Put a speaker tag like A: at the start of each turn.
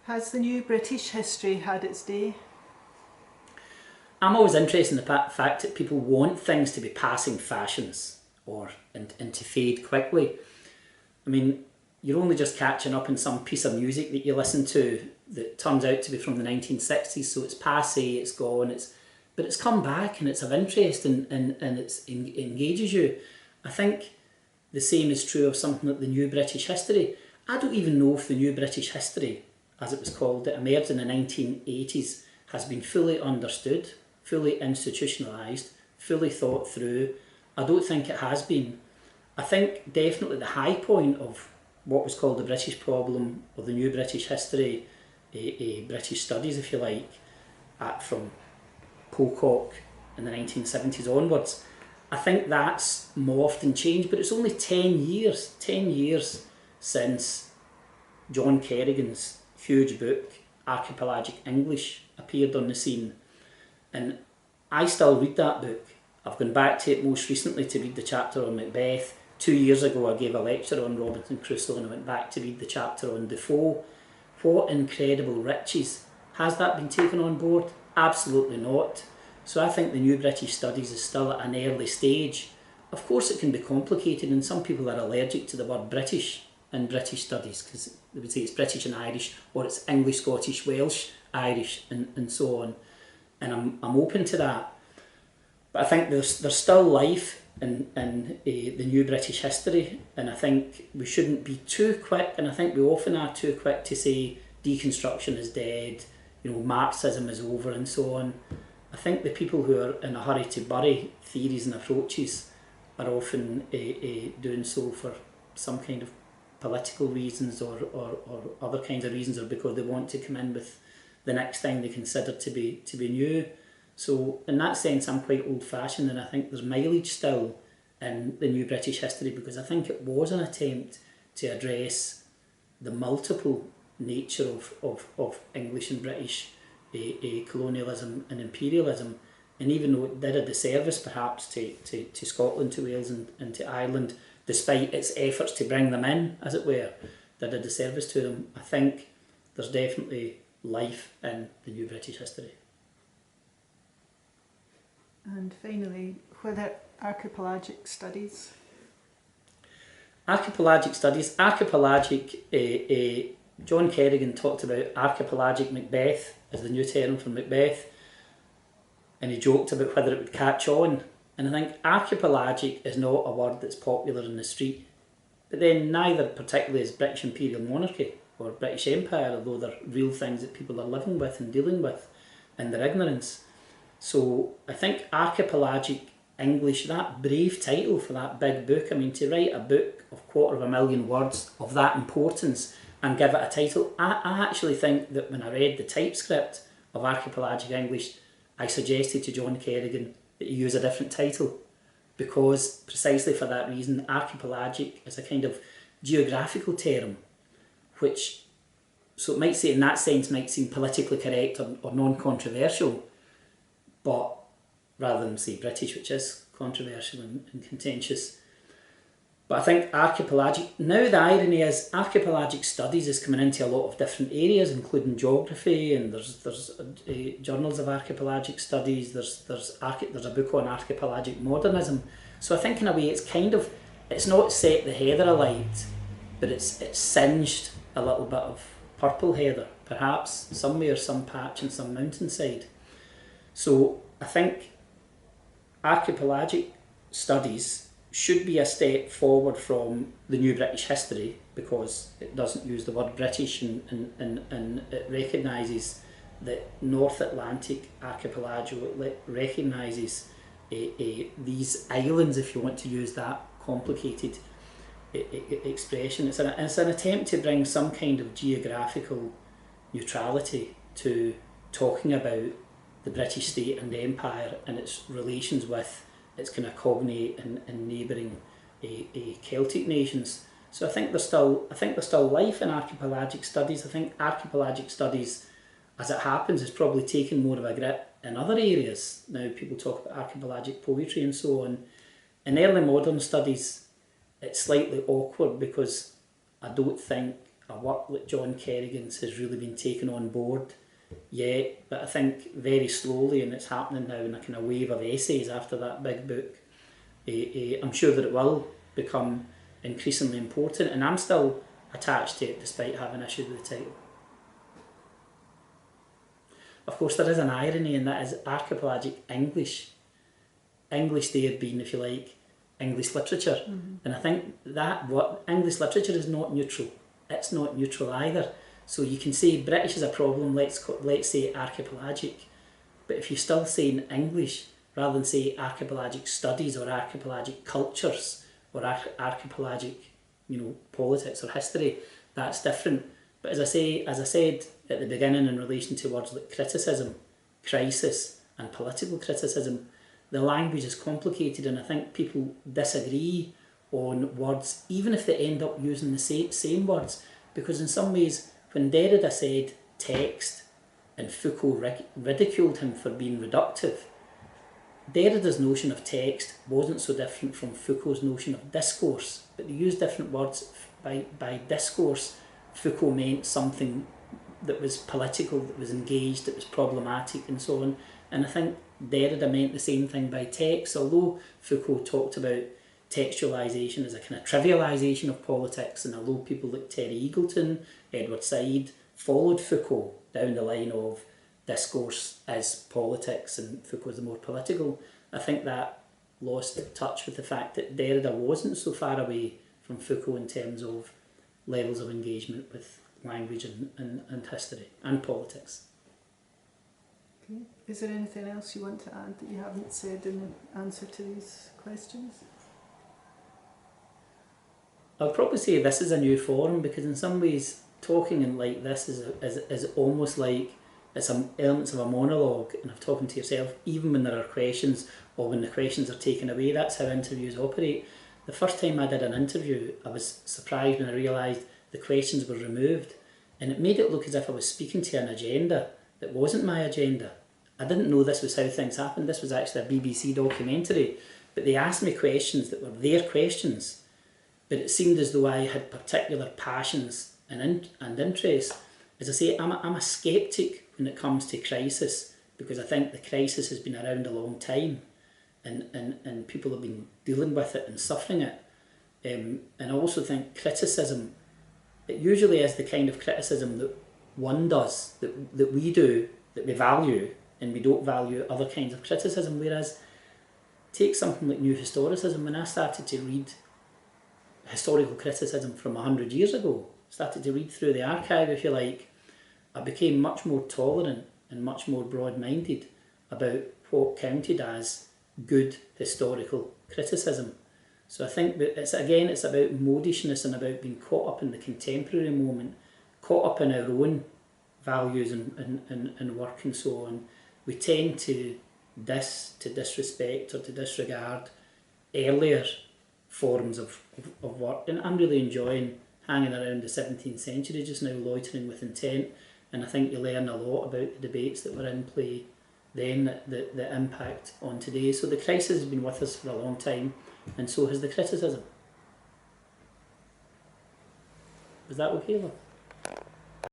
A: Has the new British history had its day?
B: I'm always interested in the fact that people want things to be passing fashions and to fade quickly. I mean, you're only just catching up in some piece of music that you listen to that turns out to be from the 1960s, so it's passé, it's gone, but it's come back and it's of interest and it engages you. I think the same is true of something like the new British history. I don't even know if the new British history, as it was called, that emerged in the 1980s, has been fully understood, fully institutionalised, fully thought through. I don't think it has been. I think definitely the high point of what was called the British problem, or the new British history, British studies if you like, from Pocock in the 1970s onwards, I think that's morphed and changed, but it's only 10 years since John Kerrigan's huge book, Archipelagic English, appeared on the scene. And I still read that book. I've gone back to it most recently to read the chapter on Macbeth. 2 years ago I gave a lecture on Robinson Crusoe and I went back to read the chapter on Defoe. What incredible riches. Has that been taken on board? Absolutely not. So I think the new British studies is still at an early stage. Of course it can be complicated, and some people are allergic to the word British in British studies because they would say it's British and Irish, or it's English, Scottish, Welsh, Irish and so on. And I'm open to that. But I think there's still life in the new British history, and I think we shouldn't be too quick, and I think we often are too quick to say deconstruction is dead, Marxism is over and so on. I think the people who are in a hurry to bury theories and approaches are often doing so for some kind of political reasons or other kinds of reasons, or because they want to come in with the next thing they consider to be new. So in that sense I'm quite old-fashioned, and I think there's mileage still in the new British history, because I think it was an attempt to address the multiple nature of English and British colonialism and imperialism, and even though it did a disservice perhaps to Scotland, to Wales and to Ireland, despite its efforts to bring them in, as it were, did a disservice to them, I think there's definitely life in the new British history.
A: And finally, whether archipelagic studies?
B: Archipelagic studies, John Kerrigan talked about archipelagic Macbeth as the new term for Macbeth, and he joked about whether it would catch on. And I think archipelagic is not a word that's popular in the street, but then neither particularly is British imperial monarchy or British Empire, although they're real things that people are living with and dealing with in their ignorance. So I think archipelagic English, that brave title for that big book, I mean, to write a book of 250,000 words of that importance and give it a title, I actually think that when I read the typescript of archipelagic English, I suggested to John Kerrigan that he use a different title, because precisely for that reason, archipelagic is a kind of geographical term, which, so it might say in that sense, might seem politically correct or non-controversial, but rather than say British, which is controversial and contentious. But I think archipelagic, now the irony is archipelagic studies is coming into a lot of different areas, including geography, and there's journals of archipelagic studies, there's a book on archipelagic modernism. So I think in a way it's not set the heather alight, but it's singed a little bit of purple heather, perhaps somewhere, some patch and some mountainside. So I think archipelagic studies should be a step forward from the new British history, because it doesn't use the word British and it recognises that North Atlantic archipelago, it recognises these islands, if you want to use that complicated expression. It's an attempt to bring some kind of geographical neutrality to talking about the British state and the empire and its relations with its kind of cognate and neighbouring Celtic nations. So I think there's still life in archipelagic studies. I think archipelagic studies, as it happens, is probably taken more of a grip in other areas. Now people talk about archipelagic poetry and so on. In early modern studies, it's slightly awkward because I don't think a work like John Kerrigan's has really been taken on board yet, but I think very slowly, and it's happening now in a kind of wave of essays after that big book, I'm sure that it will become increasingly important, and I'm still attached to it despite having issues with the title. Of course, there is an irony, and that is archipelagic English. English there being, if you like, English literature. And I think that what English literature is not neutral. It's not neutral either. So you can say British is a problem, let's say archipelagic. But if you're still saying English, rather than say archipelagic studies or archipelagic cultures or archipelagic, politics or history, that's different. But as I said at the beginning in relation to words like criticism, crisis and political criticism, the language is complicated, and I think people disagree on words, even if they end up using the same words. Because in some ways, when Derrida said text and Foucault ridiculed him for being reductive, Derrida's notion of text wasn't so different from Foucault's notion of discourse, but they used different words. By discourse, Foucault meant something that was political, that was engaged, that was problematic and so on. And I think Derrida meant the same thing by text, although Foucault talked about textualisation as a kind of trivialisation of politics, and although people like Terry Eagleton, Edward Said followed Foucault down the line of discourse as politics and Foucault's the more political, I think that lost touch with the fact that Derrida wasn't so far away from Foucault in terms of levels of engagement with language and history and politics.
A: Okay. Is there anything else you want to add that you haven't said in the answer to these questions?
B: I'll probably say this is a new forum, because in some ways talking in like this is almost like it's some elements of a monologue and of talking to yourself, even when there are questions or when the questions are taken away. That's how interviews operate. The first time I did an interview, I was surprised when I realised the questions were removed, and it made it look as if I was speaking to an agenda that wasn't my agenda. I didn't know this was how things happened. This was actually a BBC documentary, but they asked me questions that were their questions, but it seemed as though I had particular passions and interests. As I say, I'm a sceptic when it comes to crisis, because I think the crisis has been around a long time, and people have been dealing with it and suffering it. And I also think criticism, it usually is the kind of criticism that one does, that we do, that we value, and we don't value other kinds of criticism. Whereas, take something like New Historicism. When I started to read historical criticism from 100 years ago, started to read through the archive, if you like, I became much more tolerant and much more broad-minded about what counted as good historical criticism. So I think that it's about modishness and about being caught up in the contemporary moment, caught up in our own values and work and so on. We tend to disrespect or to disregard earlier forms of work, and I'm really enjoying hanging around the 17th century just now, loitering with intent, and I think you learn a lot about the debates that were in play then, the impact on today. So the crisis has been with us for a long time, and so has the criticism. Is that okay, though?